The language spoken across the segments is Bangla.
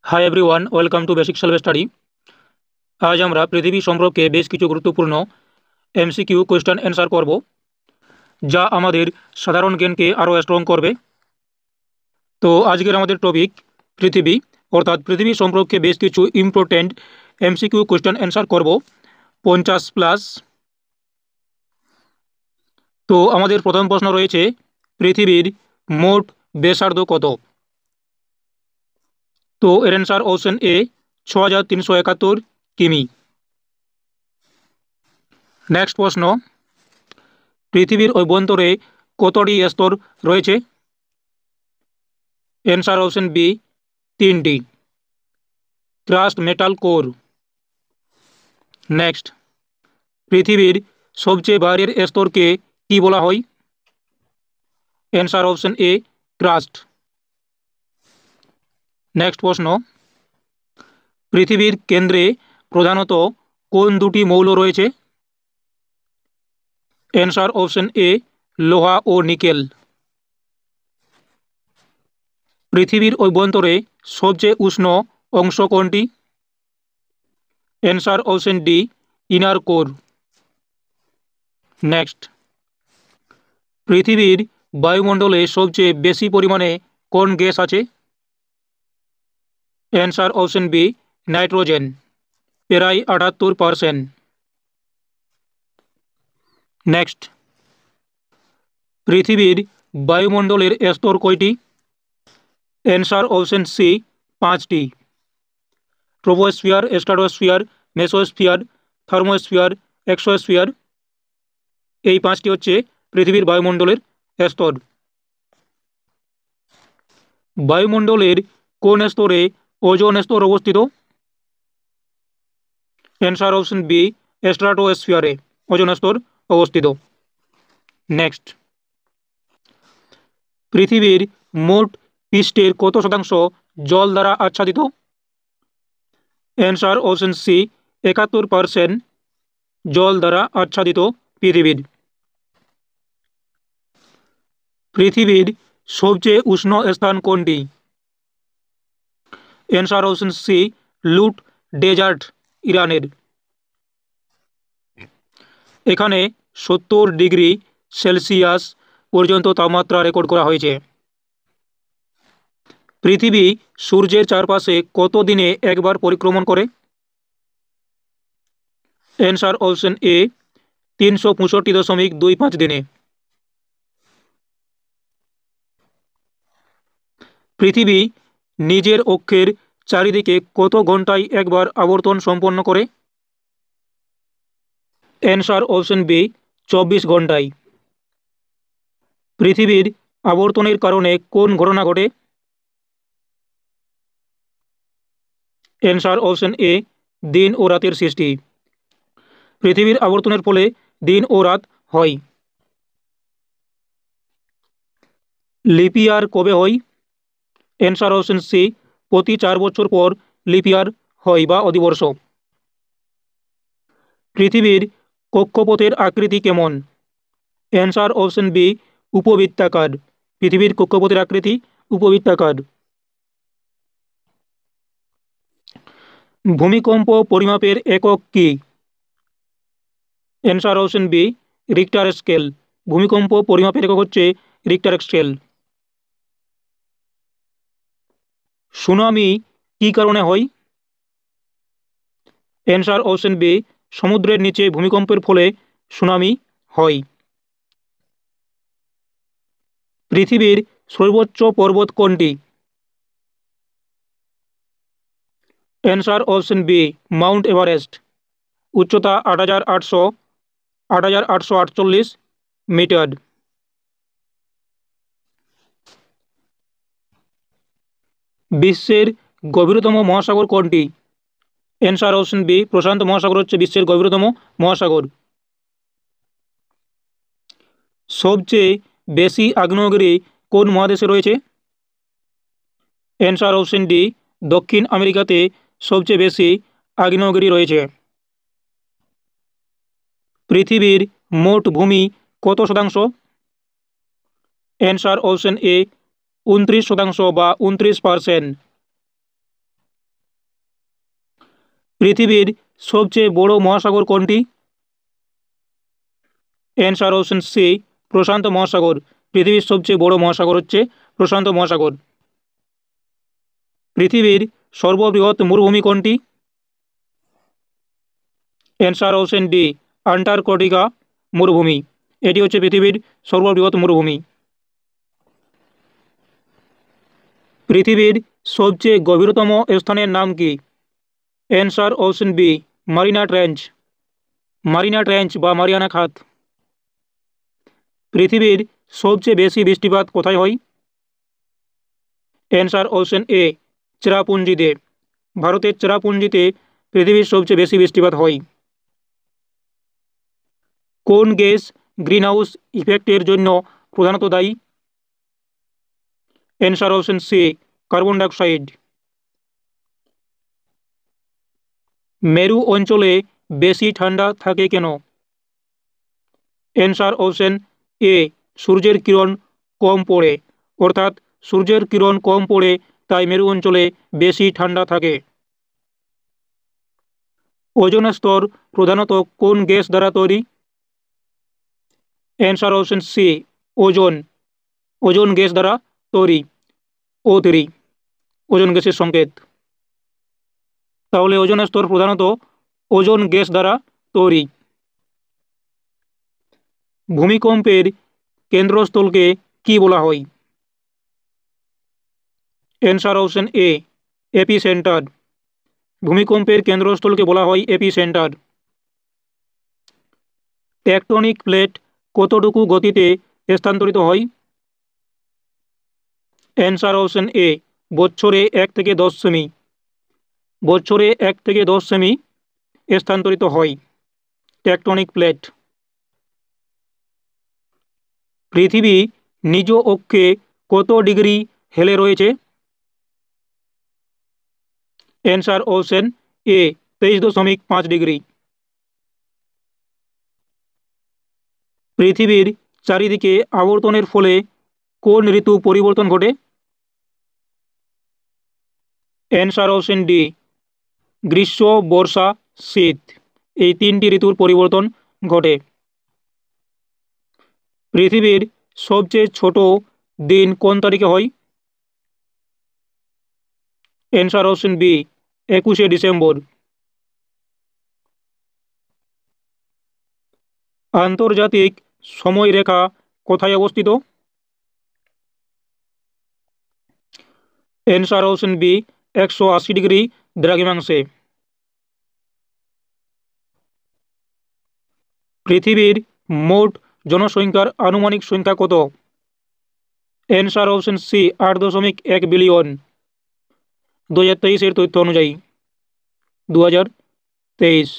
Hi everyone, welcome to basic self study. আজ আমরা পৃথিবী সম্পর্কে বেশ কিছু গুরুত্বপূর্ণ এমসিকিউ কোয়েশ্চেন অ্যান্সার করব, যা আমাদের সাধারণ জ্ঞানকে আরও স্ট্রং করবে। তো আজকের আমাদের টপিক পৃথিবী, অর্থাৎ পৃথিবী সম্পর্কে বেশ কিছু ইম্পর্টেন্ট এমসিকিউ কোয়েশ্চেন অ্যান্সার করব 50+। তো আমাদের প্রথম প্রশ্ন রয়েছে, পৃথিবীর মোট ব্যাসার্ধ কত? তো এর অ্যান্সার অপশন এ 6371 কিমি। নেক্সট প্রশ্ন, পৃথিবীর অভ্যন্তরে কতটি স্তর রয়েছে? অ্যান্সার অপশন বি 3টি। Crust metal core. নেক্সট, পৃথিবীর সবচেয়ে বাইরের স্তরকে কি বলা হয়? অ্যান্সার অপশন এ ক্রাস্ট। নেক্সট প্রশ্ন, পৃথিবীর কেন্দ্রে প্রধানত কোন দুটি মৌল রয়েছে? অ্যান্সার অপশন এ লোহা ও নিকেল। পৃথিবীর অভ্যন্তরে সবচেয়ে উষ্ণ অংশ কোনটি? Answer option D inner core. Next, পৃথিবীর বায়ুমণ্ডলে সবচেয়ে বেশি পরিমাণে কোন গ্যাস আছে? অ্যান্সার অপশন বি নাইট্রোজেন, প্রায় 78%। নেক্সট, পৃথিবীর বায়ুমণ্ডলের স্তর কয়টি? অ্যান্সার অপশন সি 5টি। Troposphere, stratosphere, mesosphere, thermosphere, exosphere, এই 5টি হচ্ছে পৃথিবীর বায়ুমণ্ডলের স্তর। বায়ুমণ্ডলের কোন স্তরে ওজোন স্তর অবস্থিত? অ্যান্সার অপশন বি স্ট্রাটোস্ফিয়ারে ওজোন স্তর অবস্থিত। নেক্সট, পৃথিবীর মোট পৃষ্ঠের কত শতাংশ জল দ্বারা আচ্ছাদিত? অ্যান্সার অপশন সি 71% জল দ্বারা আচ্ছাদিত পৃথিবীর। পৃথিবীর সবচেয়ে উষ্ণ স্থান কোনটি? অ্যান্সার অপশন সি লুট ডেজার্ট, ইরানের। এখানে 70 ডিগ্রি সেলসিয়াস পর্যন্ত তাপমাত্রা রেকর্ড করা হয়েছে। পৃথিবী সূর্যের চারপাশে কত দিনে একবার পরিক্রমণ করে? অ্যান্সার অপশন এ 365.25 দিনে। পৃথিবী নিজের অক্ষের চারিদিকে কত ঘন্টায় একবার আবর্তন সম্পন্ন করে? অ্যান্সার অপশন বি 24 ঘন্টায়। পৃথিবীর আবর্তনের কারণে কোন ঘটনা ঘটে? অ্যান্সার অপশন এ দিন ও রাতের সৃষ্টি। পৃথিবীর আবর্তনের ফলে দিন ও রাত হয়। লিপ ইয়ার কবে হয়? অ্যান্সার অপশন সি প্রতি 4 বছর পর লিপ ইয়ার হয় বা অধিবর্ষ। পৃথিবীর কক্ষপথের আকৃতি কেমন? অ্যান্সার অপশন বি উপবৃত্তাকার। পৃথিবীর কক্ষপথের আকৃতি উপবৃত্তাকার। ভূমিকম্প পরিমাপের একক কি? Answer option B Richter scale. ভূমিকম্প পরিমাপের একক হচ্ছে রিক্টার স্কেল। সুনামি কী কারণে হয়? অ্যান্সার অপশন বি সমুদ্রের নিচে ভূমিকম্পের ফলে সুনামি হয়। পৃথিবীর সর্বোচ্চ পর্বত কোনটি? Answer option B Mount Everest. উচ্চতা 8848 মিটার। বিশ্বের গভীরতম মহাসাগর কোনটি? অ্যান্সার অপশন বি প্রশান্ত মহাসাগর হচ্ছে বিশ্বের গভীরতম মহাসাগর। সবচেয়ে বেশি আগ্নেয়গিরি কোন মহাদেশে রয়েছে? অ্যান্সার অপশন ডি দক্ষিণ আমেরিকাতে সবচেয়ে বেশি আগ্নেয়গিরি রয়েছে। পৃথিবীর মোট ভূমি কত শতাংশ? অ্যান্সার অপশন এ 29% বা 29%। পৃথিবীর সবচেয়ে বড় মহাসাগর কোনটি? অ্যান্সার অপশন সি, প্রশান্ত মহাসাগর। পৃথিবীর সবচেয়ে বড় মহাসাগর হচ্ছে প্রশান্ত মহাসাগর। পৃথিবীর সর্ববৃহৎ মরুভূমি কোনটি? অ্যান্সার অপশন ডি, আন্টার্কটিকা মরুভূমি। এটি হচ্ছে পৃথিবীর সর্ববৃহৎ মরুভূমি। পৃথিবীর সবচেয়ে গভীরতম স্থানের নাম কি? Answer option B, Marina trench. Marina trench বা মারিয়ানা খাত। পৃথিবীর সবচেয়ে বেশি বৃষ্টিপাত কোথায় হয়? অ্যান্সার অপশন এ, চেরাপুঞ্জিতে। ভারতের চেরাপুঞ্জিতে পৃথিবীর সবচেয়ে বেশি বৃষ্টিপাত হয়। কোন গ্যাস গ্রিনহাউস ইফেক্টের জন্য প্রধানত দায়ী? Answer option C, carbon dioxide. মেরু অঞ্চলে বেশি ঠান্ডা থাকে কেন? অ্যান্সার অপশন এ, সূর্যের কিরণ কম পড়ে। অর্থাৎ সূর্যের কিরণ কম পড়ে তাই মেরু অঞ্চলে বেশি ঠান্ডা থাকে। ওজোন স্তর প্রধানত কোন গ্যাস দ্বারা তৈরি? Answer option C, ozone. Ozone gas দ্বারা তৈরি। O3 ওজোন গ্যাসের সংকেত। তাহলে ওজোন স্তর প্রধানত ওজোন গ্যাস দ্বারা তৈরি। ভূমিকম্পের কেন্দ্রস্থলকে কি বলা হয়? অ্যান্সার অপশন এ, এপিসেন্টার। ভূমিকম্পের কেন্দ্রস্থলকে বলা হয় এপিসেন্টার। টেকটনিক প্লেট কতটুকু গতিতে স্থানান্তরিত হয়? অ্যান্সার অপশন এ, বছরে 1 থেকে 10 সেমি। বছরে 1 থেকে 10 সেমি স্থানান্তরিত হয় টেকটনিক প্লেট। পৃথিবী নিজ অক্ষে কত ডিগ্রি হেলে রয়েছে? অ্যান্সার অপশন এ, 23.5 ডিগ্রি। পৃথিবীর চারিদিকে আবর্তনের ফলে কোন ঋতু পরিবর্তন ঘটে? অ্যান্সার অপশন ডি, গ্রীষ্ম, বর্ষা, শীত। এই 3টি ঋতুর পরিবর্তন ঘটে। পৃথিবীর সবচেয়ে ছোট দিন কোন তারিখে হয়? অ্যান্সার অপশন বি, 21শে ডিসেম্বর। আন্তর্জাতিক সময়রেখা কোথায় অবস্থিত? অ্যান্সার অপশন বি, 180 ডিগ্রি দ্রাঘিমাংশে। পৃথিবীর মোট জনসংখ্যার আনুমানিক সংখ্যা কত? Answer option C, 8.1 billion. 2023-এর তথ্য অনুযায়ী। 2023।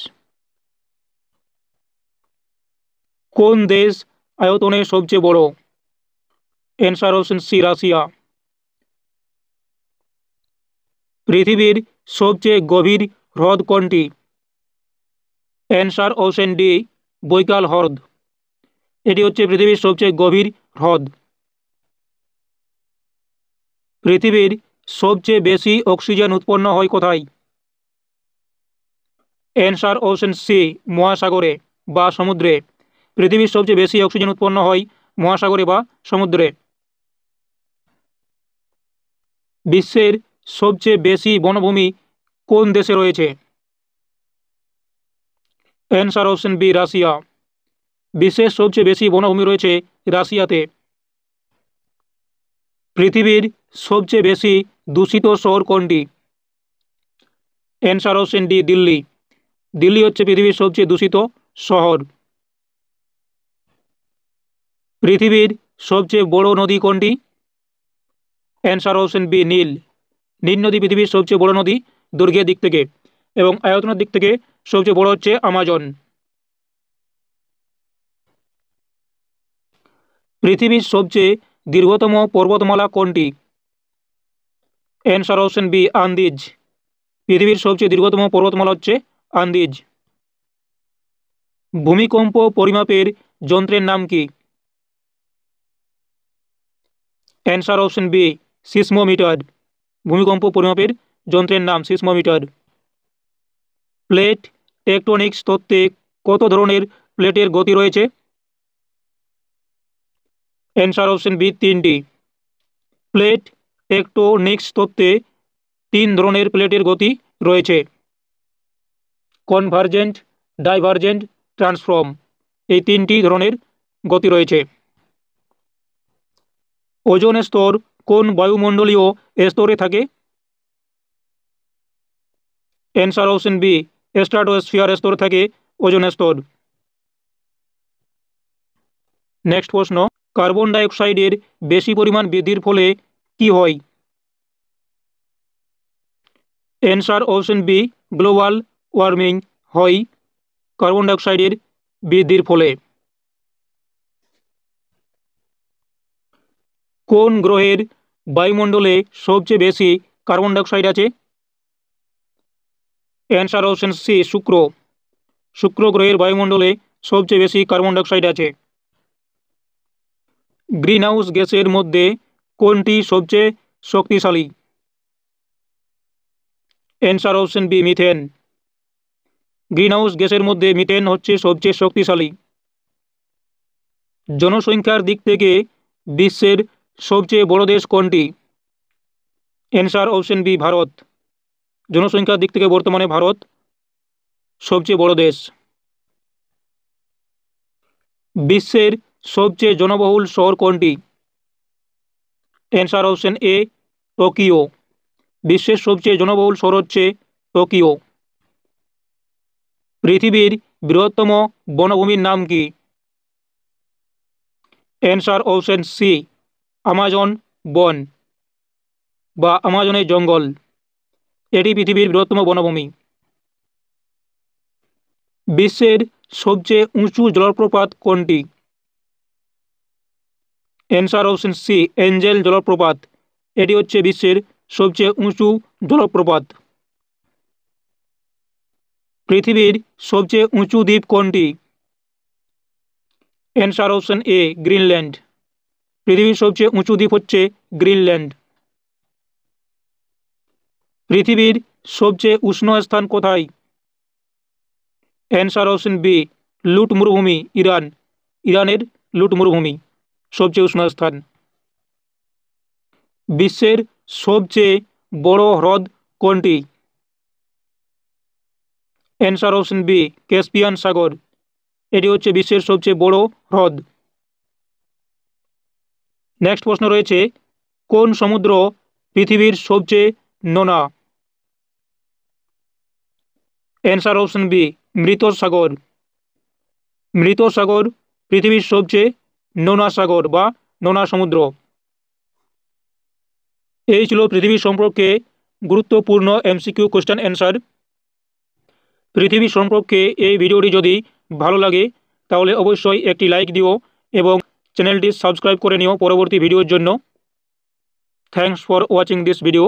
কোন দেশ আয়তনে সবচেয়ে বড়? Answer option C, Russia. পৃথিবীর সবচেয়ে গভীর হ্রদ কোনটি? অ্যান্সার অপশন ডি, বৈকাল হ্রদ। এটি হচ্ছে পৃথিবীর সবচেয়ে গভীর হ্রদ। পৃথিবীর সবচেয়ে বেশি অক্সিজেন উৎপন্ন হয় কোথায়? অ্যান্সার অপশন সি, মহাসাগরে বা সমুদ্রে। পৃথিবীর সবচেয়ে বেশি অক্সিজেন উৎপন্ন হয় মহাসাগরে বা সমুদ্রে। বিশ্বের সবচেয়ে বেশি বনভূমি কোন দেশে রয়েছে? Answer option B, Russia. বিশ্বের সবচেয়ে বেশি বনভূমি রয়েছে রাশিয়াতে। পৃথিবীর সবচেয়ে বেশি দূষিত শহর কোনটি? Answer option D, Delhi. Delhi হচ্ছে পৃথিবীর সবচেয়ে দূষিত শহর। পৃথিবীর সবচেয়ে বড় নদী কোনটি? অ্যান্সার অপশন বি, নীল। নীল নদী পৃথিবীর সবচেয়ে বড় নদী দৈর্ঘ্যের দিক থেকে, এবং আয়তনের দিক থেকে সবচেয়ে বড় হচ্ছে আমাজন। পৃথিবীর সবচেয়ে দীর্ঘতম পর্বতমালা কোনটি? Answer option B, Andes. পৃথিবীর সবচেয়ে দীর্ঘতম পর্বতমালা হচ্ছে আন্দিজ। ভূমিকম্প পরিমাপের যন্ত্রের নাম কি? Answer option B, seismometer. ভূমিকম্প পরিমাপের যন্ত্রের নাম সিসমোমিটার। প্লেট টেকটোনিক্স তত্ত্বে কত ধরনের প্লেটের গতি রয়েছে? অ্যান্সার অপশন বি 3টি। প্লেট টেকটোনিক্স তত্ত্বে 3 ধরনের প্লেটের গতি রয়েছে: কনভার্জেন্ট, ডাইভার্জেন্ট, ট্রান্সফর্ম। এই 3টি ধরনের গতি রয়েছে। ওজোন স্তর কোন বায়ুমণ্ডলীয় স্তরে থাকে? অ্যান্সার অপশন বি স্ট্র্যাটোস্ফিয়ার স্তরে থাকে ওজোন স্তর। নেক্সট প্রশ্ন, কার্বন ডাইঅক্সাইডের বেশি পরিমাণ বৃদ্ধির ফলে কি হয়? Answer option B global warming হয় কার্বন ডাইঅক্সাইডের বৃদ্ধির ফলে। কোন গ্রহের বায়ুমণ্ডলে সবচেয়ে বেশি কার্বন ডাইঅক্সাইড আছে? অ্যান্সার অপশন সি শুক্র। শুক্র গ্রহের বায়ুমণ্ডলে সবচেয়ে বেশি কার্বন ডাইঅক্সাইড আছে। গ্রিনহাউস গ্যাসের মধ্যে কোনটি সবচেয়ে শক্তিশালী? Answer option B methane. Greenhouse গ্যাসের মধ্যে মিথেন হচ্ছে সবচেয়ে শক্তিশালী। জনসংখ্যার দিক থেকে বিশ্বের সবচেয়ে বড় দেশ কোনটি? Answer option B Bharat. জনসংখ্যার দিক থেকে বর্তমানে ভারত সবচেয়ে বড় দেশ। বিশ্বের সবচেয়ে জনবহুল শহর কোনটি? অ্যান্সার অপশন এ টোকিও। বিশ্বের সবচেয়ে জনবহুল শহর হচ্ছে টোকিও। পৃথিবীর বৃহত্তম বনভূমির নাম কি? অ্যান্সার অপশন সি আমাজন বন বা আমাজনের জঙ্গল। এটি পৃথিবীর বৃহত্তম বনভূমি। বিশ্বের সবচেয়ে উঁচু জলপ্রপাত কোনটি? অ্যান্সার অপশন সি এঞ্জেল জলপ্রপাত। এটি হচ্ছে বিশ্বের সবচেয়ে উঁচু জলপ্রপাত। পৃথিবীর সবচেয়ে উঁচু দ্বীপ কোনটি? অ্যান্সার অপশন এ গ্রিনল্যান্ড। পৃথিবীর সবচেয়ে উঁচু দ্বীপ হচ্ছে গ্রিনল্যান্ড। পৃথিবীর সবচেয়ে উষ্ণ স্থান কোথায়? অ্যান্সার অপশন বি লুট মরুভূমি, ইরান। ইরানের লুট মরুভূমি সবচেয়ে উষ্ণ স্থান। বিশ্বের সবচেয়ে বড় হ্রদ কোনটি? অ্যান্সার অপশন বি ক্যাস্পিয়ান সাগর। এটি হচ্ছে বিশ্বের সবচেয়ে বড় হ্রদ। নেক্সট প্রশ্ন রয়েছে, কোন সমুদ্র পৃথিবীর সবচেয়ে নোনা? অ্যান্সার অপশন বি মৃত সাগর। মৃত সাগর পৃথিবীর সবচেয়ে নোনা সাগর বা নোনা সমুদ্র। এই ছিল পৃথিবী সম্পর্কে গুরুত্বপূর্ণ এমসিকিউ কোশ্চেন অ্যান্সার। পৃথিবী সম্পর্কে এই ভিডিওটি যদি ভালো লাগে তাহলে অবশ্যই একটি লাইক দিও এবং চ্যানেলটি সাবস্ক্রাইব করে নিও পরবর্তী ভিডিওর জন্য। Thanks for watching this video.